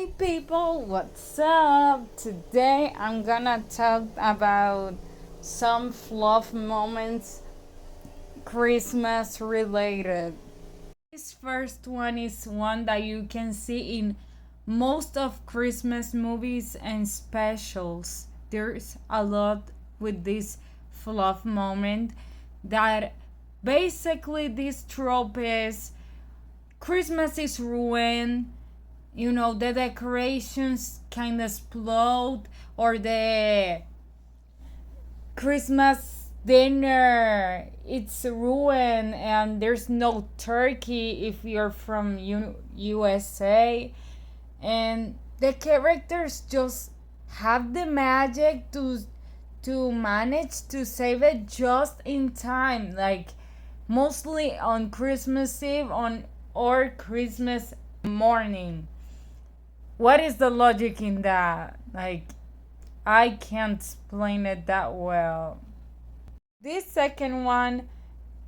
Hey people, what's up? Today I'm gonna talk about some fluff moments Christmas related. This first one is one that you can see in most of Christmas movies and specials. There's a lot with this fluff moment that basically this trope is Christmas is ruined. The decorations kind of explode, or the Christmas dinner it's ruined, and there's no turkey if you're from USA, and the characters just have the magic to manage to save it just in time, like mostly on Christmas Eve on or Christmas morning. What is the logic in that? Like, I can't explain it that well. This second one,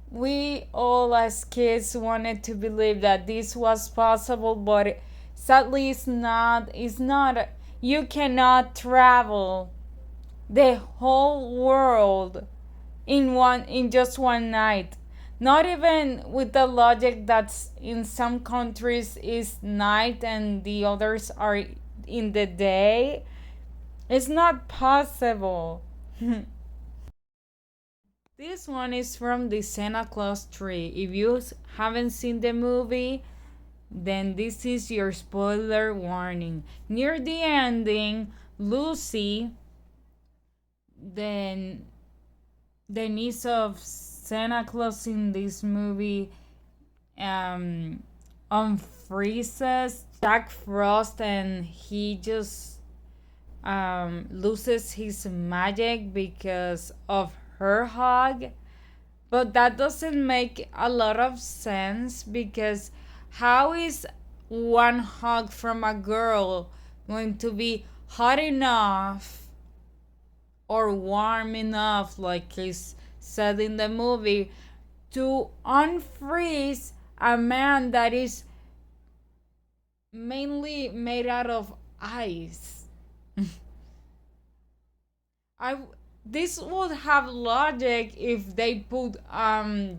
we all as kids wanted to believe that this was possible, but sadly it's not. It's not. You cannot travel the whole world in just one night. Not even with the logic that's in some countries is night and the others are in the day. It's not possible. This one is from the Santa Claus tree. If you haven't seen the movie, then this is your spoiler warning. Near the ending, Lucy, then the niece of Santa Claus in this movie, unfreezes Jack Frost, and he just loses his magic because of her hug. But that doesn't make a lot of sense, because how is one hug from a girl going to be hot enough or warm enough, like is said in the movie, to unfreeze a man that is mainly made out of ice? I This would have logic if they put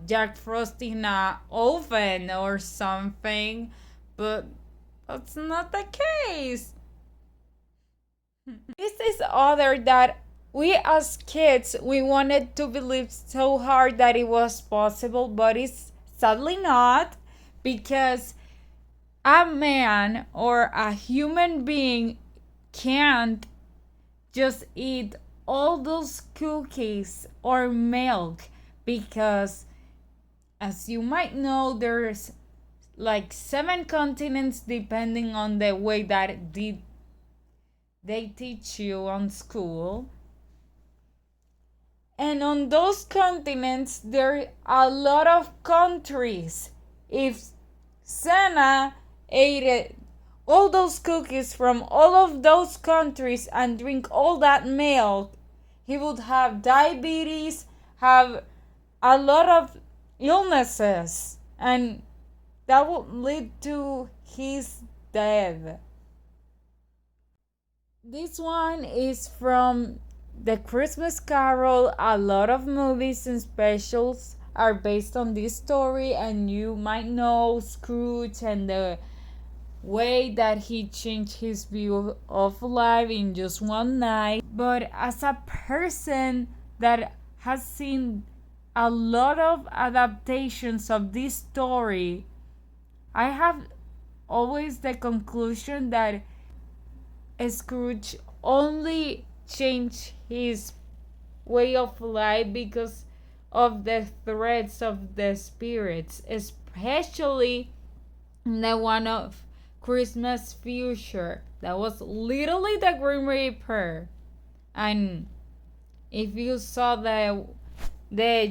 Jack Frost in a oven or something, but that's not the case. This is other that we as kids we wanted to believe so hard that it was possible, but it's sadly not, because a man or a human being can't just eat all those cookies or milk, because as you might know, there's like 7 continents depending on the way that they teach you on school. And on those continents, there are a lot of countries. If Santa ate all those cookies from all of those countries and drink all that milk, he would have diabetes, have a lot of illnesses, and that would lead to his death. This one is from the Christmas Carol. A lot of movies and specials are based on this story, and you might know Scrooge and the way that he changed his view of life in just one night. But as a person that has seen a lot of adaptations of this story, I have always the conclusion that Scrooge only changed his way of life because of the threats of the spirits, especially the one of Christmas Future. That was literally the Grim Reaper. And if you saw the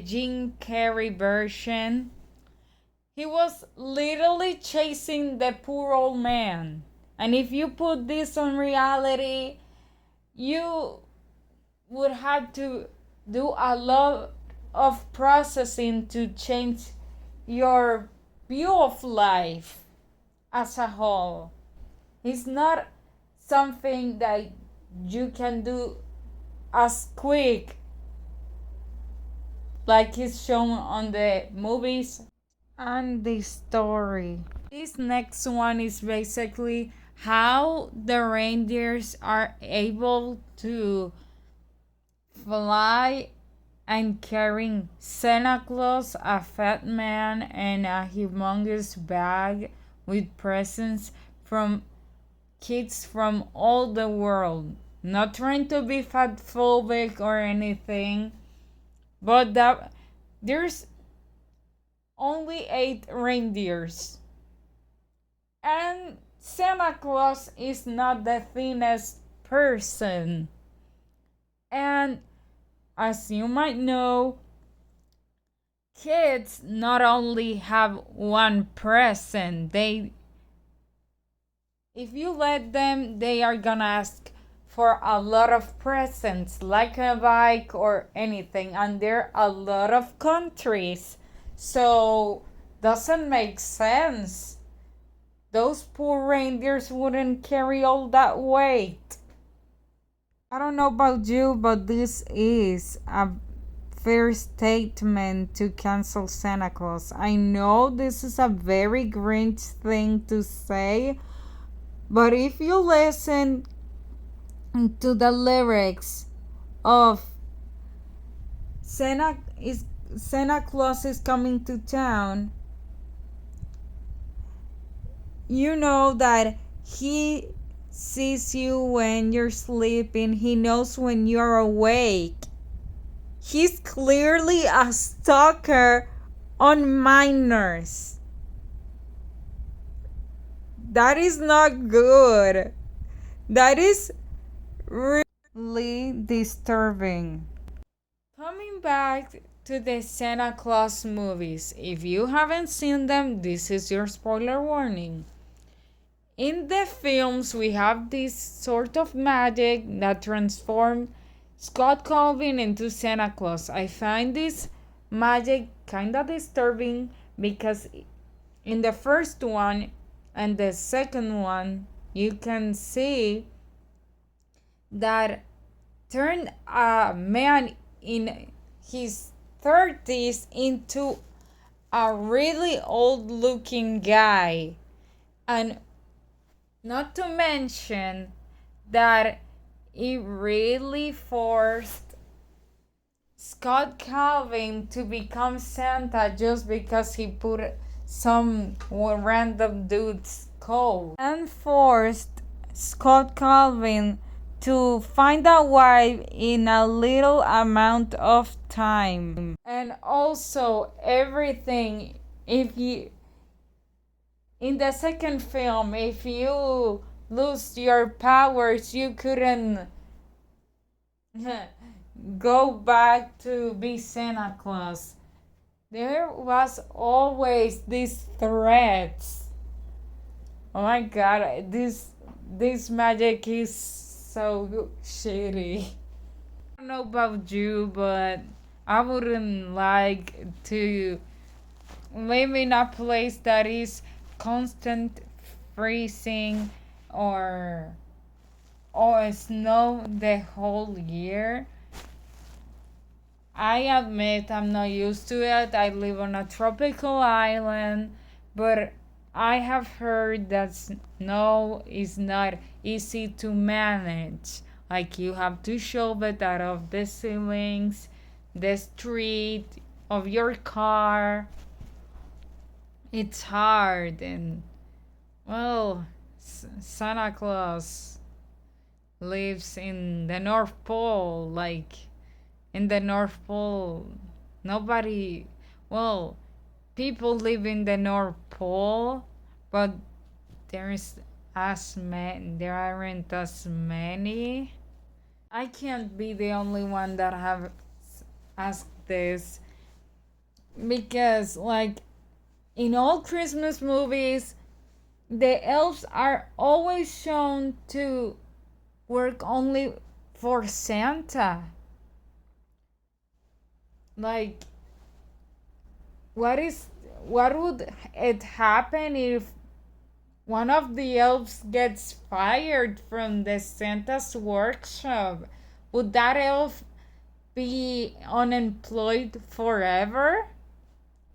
Jim Carrey version, he was literally chasing the poor old man. And if you put this on reality, you would have to do a lot of processing to change your view of life as a whole. It's not something that you can do as quick like is shown on the movies and the story. This next one is basically how the reindeers are able to fly and carrying Santa Claus, a fat man, and a humongous bag with presents from kids from all the world. Not trying to be fat phobic or anything, but that there's only 8 reindeers. And Santa Claus is not the thinnest person. And as you might know, kids not only have one present, if you let them, they are gonna ask for a lot of presents, like a bike or anything, and there are a lot of countries. So doesn't make sense. Those poor reindeers wouldn't carry all that weight. I don't know about you, but this is a fair statement to cancel Santa Claus. I know this is a very Grinch thing to say, but if you listen to the lyrics of Santa Claus is coming to town, you know that he sees you when you're sleeping, he knows when you're awake. He's clearly a stalker on minors. That is not good. That is really disturbing. Coming back to the Santa Claus movies, if you haven't seen them, this is your spoiler warning. In the films, we have this sort of magic that transforms Scott Calvin into Santa Claus. I find this magic kind of disturbing because in the first one and the second one, you can see that turned a man in his 30s into a really old looking guy. And not to mention that it really forced Scott Calvin to become Santa just because he put some random dude's coat, and forced Scott Calvin to find a wife in a little amount of time. And also everything, if you in the second film, if you lose your powers, you couldn't go back to be Santa Claus. There was always these threats. Oh my god, this magic is so shitty. I don't know about you, but I wouldn't like to live in a place that is constant freezing or snow the whole year. I admit I'm not used to it. I live on a tropical island, but I have heard that snow is not easy to manage. Like you have to shove it out of the ceilings, the street, of your car. It's hard, and well, Santa Claus lives in the North Pole. Like in the North Pole, nobody, well, people live in the North Pole, but there aren't as many. I can't be the only one that have asked this, because like in all Christmas movies, the elves are always shown to work only for Santa. Like, what would it happen if one of the elves gets fired from the Santa's workshop. Would that elf be unemployed forever?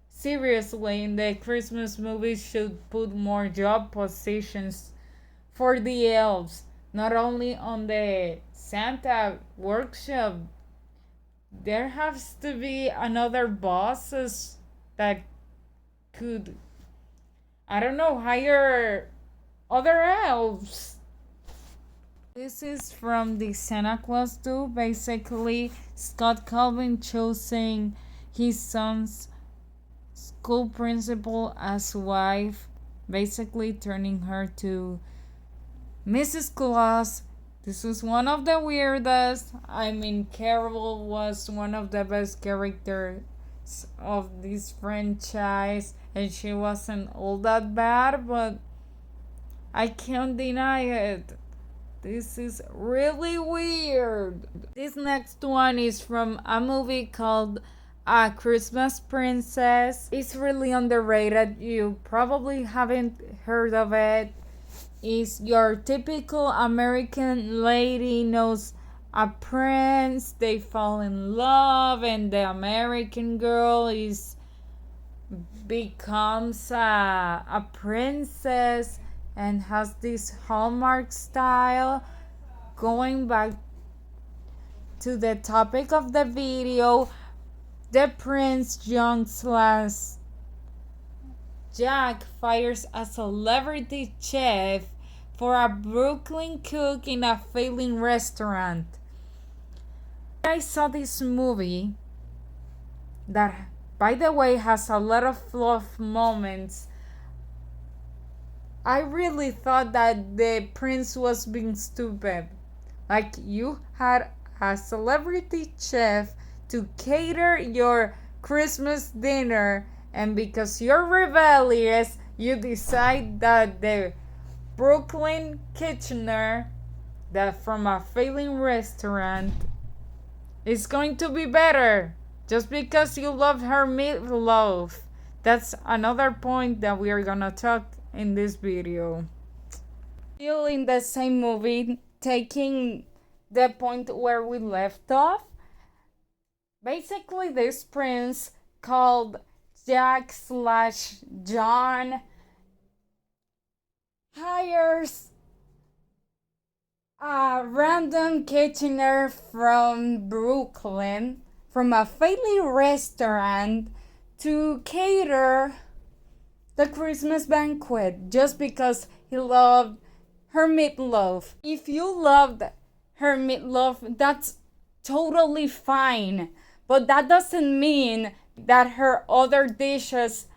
Seriously, in the Christmas movies should put more job positions for the elves, not only on the Santa workshop. There has to be another bosses that could, I don't know, hire other elves. This is from the Santa Claus 2. Basically, Scott Calvin choosing his son's school principal as wife, basically turning her to Mrs. Claus. This was one of the weirdest. I mean, Carol was one of the best characters of this franchise, and she wasn't all that bad, but I can't deny it. This is really weird. This next one is from a movie called A Christmas Princess. It's really underrated. You probably haven't heard of it. It's your typical American lady knows a prince, they fall in love, and the American girl is becomes a princess and has this Hallmark style. Going back to the topic of the video, the Prince Young slash Jack fires a celebrity chef for a Brooklyn cook in a failing restaurant. I saw this movie that, by the way, has a lot of fluff moments. I really thought that the prince was being stupid. Like, you had a celebrity chef to cater your Christmas dinner, and because you're rebellious, you decide that the Brooklyn kitchener that from a failing restaurant is going to be better just because you love her meatloaf. That's another point that we are gonna talk in this video. Still in the same movie, taking the point where we left off, basically this prince called Jack slash John hires a random kitchener from Brooklyn, from a failing restaurant, to cater the Christmas banquet just because he loved her meatloaf. If you loved her meatloaf, that's totally fine, but that doesn't mean that her other dishes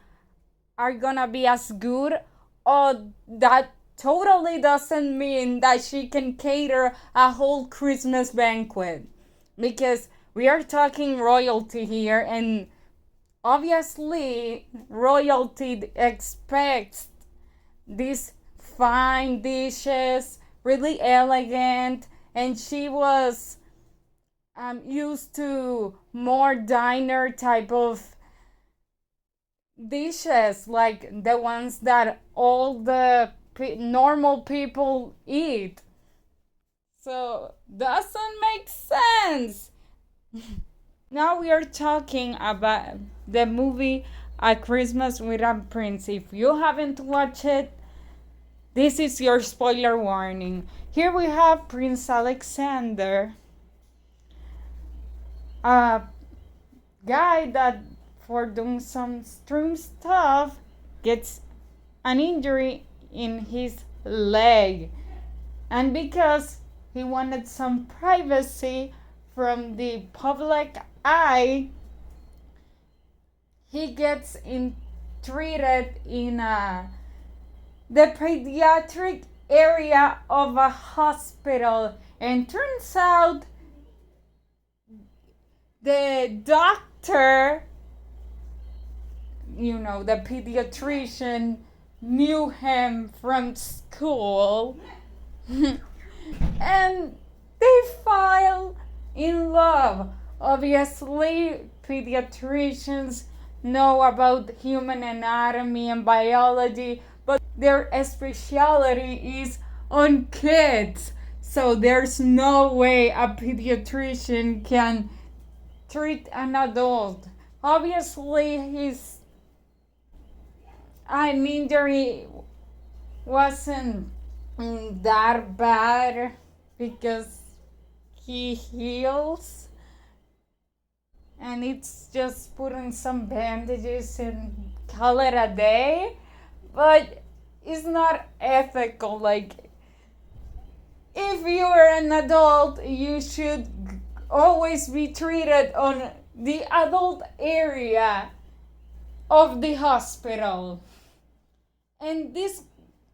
are gonna be as good, or that totally doesn't mean that she can cater a whole Christmas banquet, because we are talking royalty here, and obviously royalty expects these fine dishes, really elegant, and she was used to more diner type of dishes, like the ones that all the normal people eat. So doesn't make sense. Now we are talking about the movie A Christmas with a Prince. If you haven't watched it, this is your spoiler warning. Here we have Prince Alexander, a guy that for doing some extreme stuff gets an injury in his leg, and because he wanted some privacy from the public eye, he gets treated in the pediatric area of a hospital, and turns out the doctor, the pediatrician, knew him from school and they file in love. Obviously, pediatricians know about human anatomy and biology, but their specialty is on kids. So there's no way a pediatrician can treat an adult. Obviously, his an injury wasn't that bad because he heals, and it's just putting some bandages and call it a day. But it's not ethical. Like, if you're an adult, you should always be treated on the adult area of the hospital. And this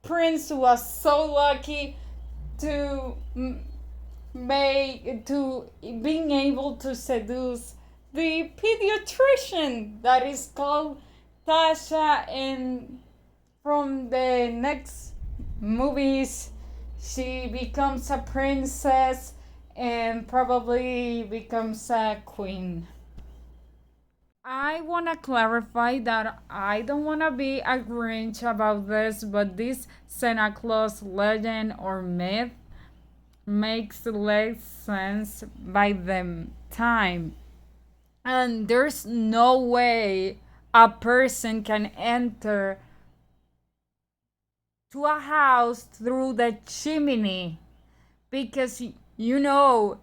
prince was so lucky to being able to seduce the pediatrician that is called Tasha. And from the next movies, she becomes a princess and probably becomes a queen. I want to clarify that I don't want to be a Grinch about this, but this Santa Claus legend or myth makes less sense by the time. And there's no way a person can enter to a house through the chimney, because you know,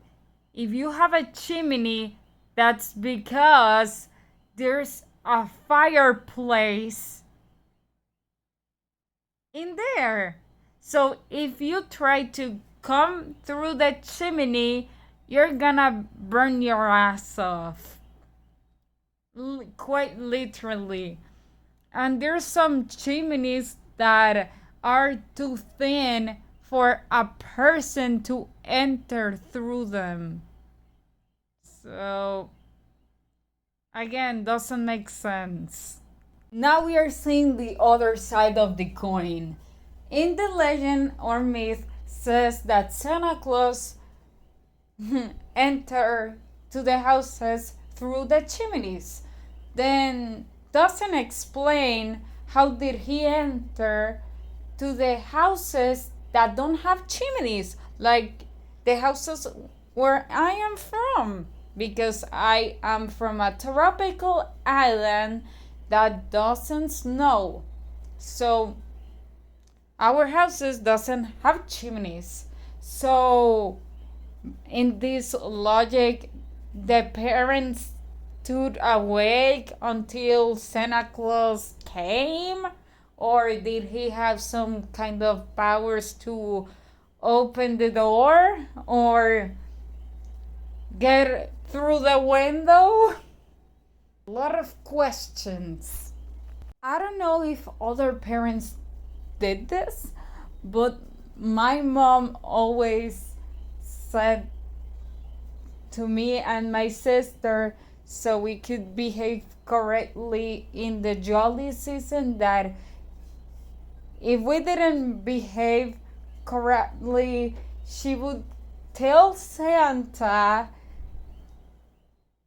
if you have a chimney, that's because there's a fireplace in there. So if you try to come through the chimney, you're gonna burn your ass off. Quite literally. And there's some chimneys that are too thin for a person to enter through them. So, again, doesn't make sense. Now we are seeing the other side of the coin. In the legend or myth says that Santa Claus enter to the houses through the chimneys. Then doesn't explain how did he enter to the houses that don't have chimneys, like the houses where I am from, because I am from a tropical island that doesn't snow. So our houses doesn't have chimneys. So in this logic, the parents stood awake until Santa Claus came? Or did he have some kind of powers to open the door or get through the window? A lot of questions. I don't know if other parents did this, but my mom always said to me and my sister, so we could behave correctly in the jolly season, that if we didn't behave correctly, she would tell Santa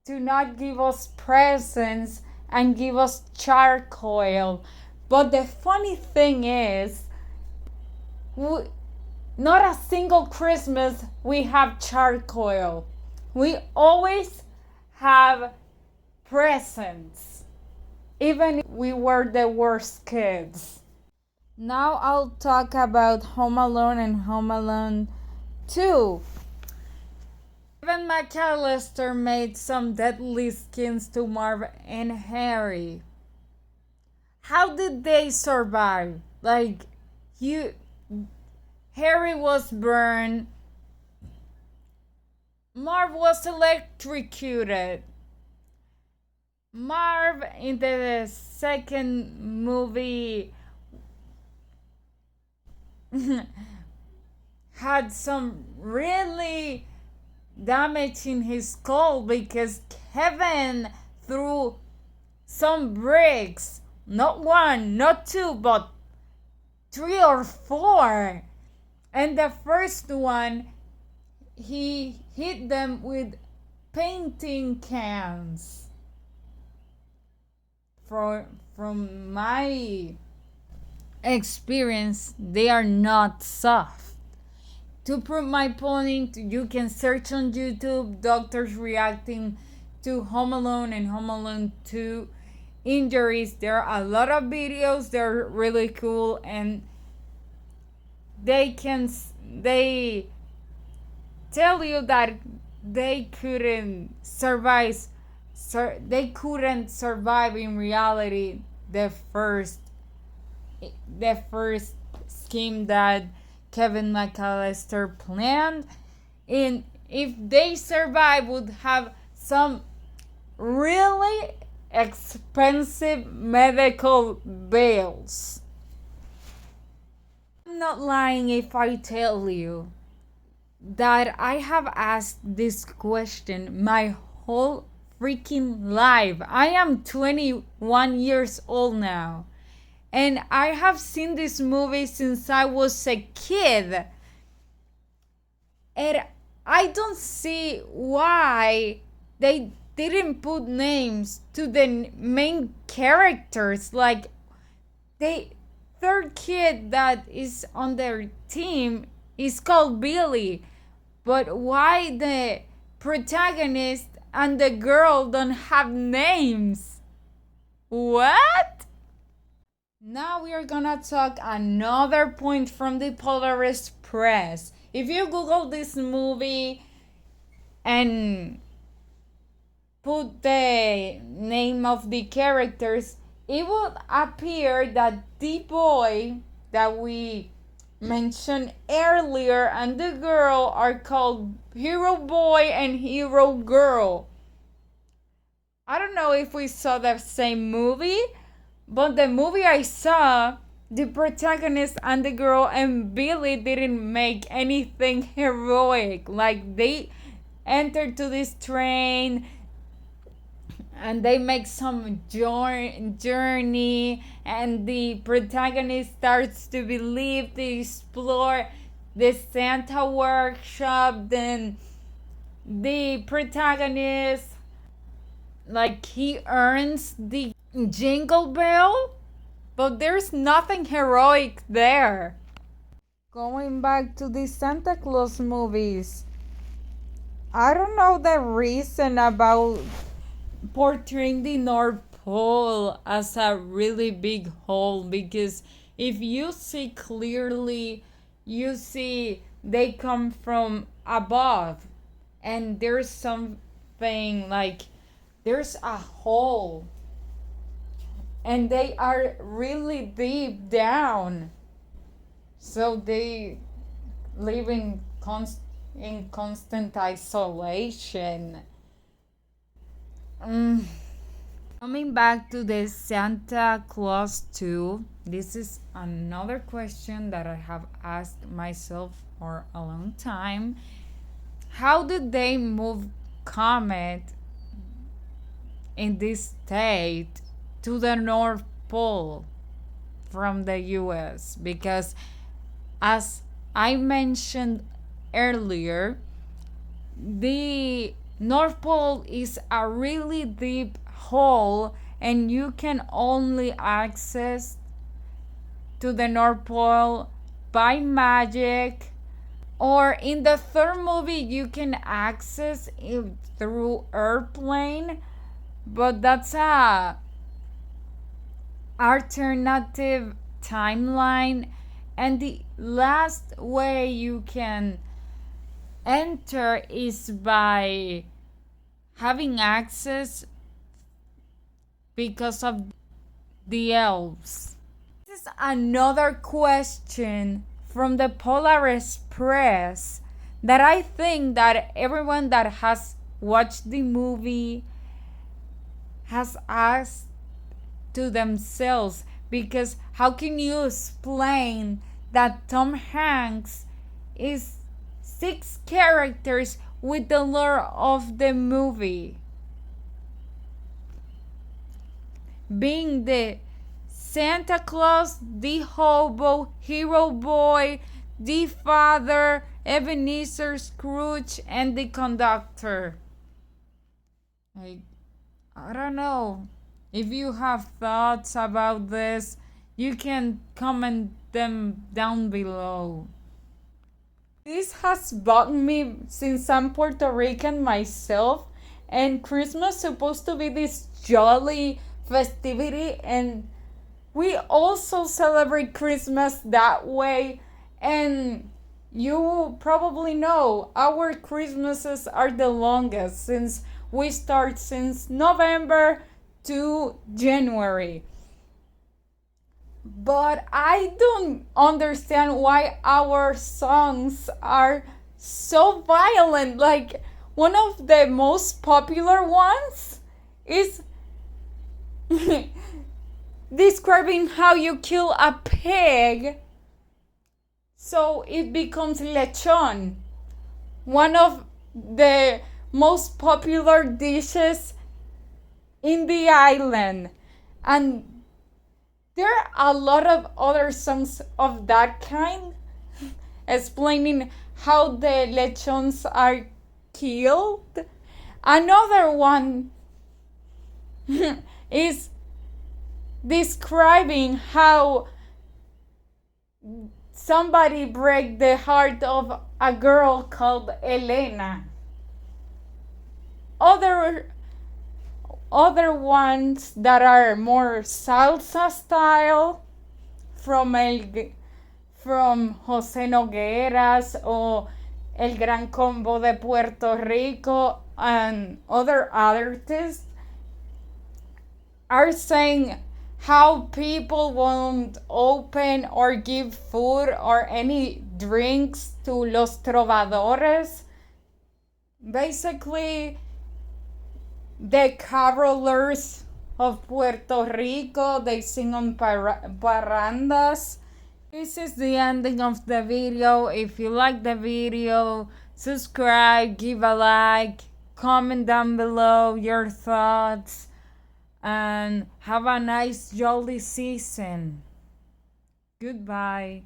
to not give us presents and give us charcoal. But the funny thing is, not a single Christmas we have charcoal. We always have presents, even if we were the worst kids. Now I'll talk about Home Alone and Home Alone 2. Kevin McAllister made some deadly skins to Marv and Harry. How did they survive? Like, Harry was burned, Marv was electrocuted. Marv in the second movie had some really damage in his skull because Kevin threw some bricks, not one, not two, but 3 or 4. And the first one, he hit them with painting cans. From my experience, they are not soft. To prove my point, you can search on YouTube doctors reacting to Home Alone and Home Alone 2 injuries. There are a lot of videos, they're really cool, and they tell you that they couldn't survive they couldn't survive in reality the first scheme that Kevin McAllister planned. And if they survive, would have some really expensive medical bills. I'm not lying if I tell you that I have asked this question my whole freaking life. I am 21 years old now. And I have seen this movie since I was a kid. And I don't see why they didn't put names to the main characters. Like, the third kid that is on their team is called Billy. But why the protagonist and the girl don't have names? What? Now we are gonna talk another point from the Polar Express. If you Google this movie and put the name of the characters, it will appear that the boy that we mentioned earlier and the girl are called Hero Boy and Hero Girl. I don't know if we saw the same movie, but the movie I saw, the protagonist and the girl and Billy didn't make anything heroic. Like, they entered to this train and they make some journey, and the protagonist starts to believe, to explore the Santa workshop. Then the protagonist, like, he earns the jingle bell, but there's nothing heroic there. Going back to the Santa Claus movies, I don't know the reason about portraying the North Pole as a really big hole, because if you see clearly, you see they come from above, and there's something like there's a hole, and they are really deep down, so they live in constant isolation. Coming back to the Santa Claus 2, this is another question that I have asked myself for a long time. How did they move Comet in this state to the North Pole from the US? Because, as I mentioned earlier, the North Pole is a really deep hole, and you can only access to the North Pole by magic, or in the third movie you can access it through airplane, but that's a alternative timeline. And the last way you can enter is by having access because of the elves. This is another question from the Polar Express that I think that everyone that has watched the movie has asked to themselves, because how can you explain that Tom Hanks is 6 characters with the lore of the movie, being the Santa Claus, the hobo, Hero Boy, the father, Ebenezer Scrooge, and the conductor? I don't know. If you have thoughts about this, You can comment them down below. This has bugged me since I'm Puerto Rican myself, and Christmas is supposed to be this jolly festivity, and we also celebrate Christmas that way. And you probably know our Christmases are the longest since we start since November to January. But I don't understand why our songs are so violent. Like, one of the most popular ones is describing how you kill a pig so it becomes lechon, one of the most popular dishes in the island. And there are a lot of other songs of that kind explaining how the lechons are killed. Another one is describing how somebody break the heart of a girl called Elena. Other ones that are more salsa style from José Nogueras or El Gran Combo de Puerto Rico and other artists are saying how people won't open or give food or any drinks to los trovadores. Basically, the carolers of Puerto Rico, they sing on parrandas. This is the ending of the video. If you like the video, subscribe, give a like, comment down below your thoughts, and have a nice jolly season. Goodbye.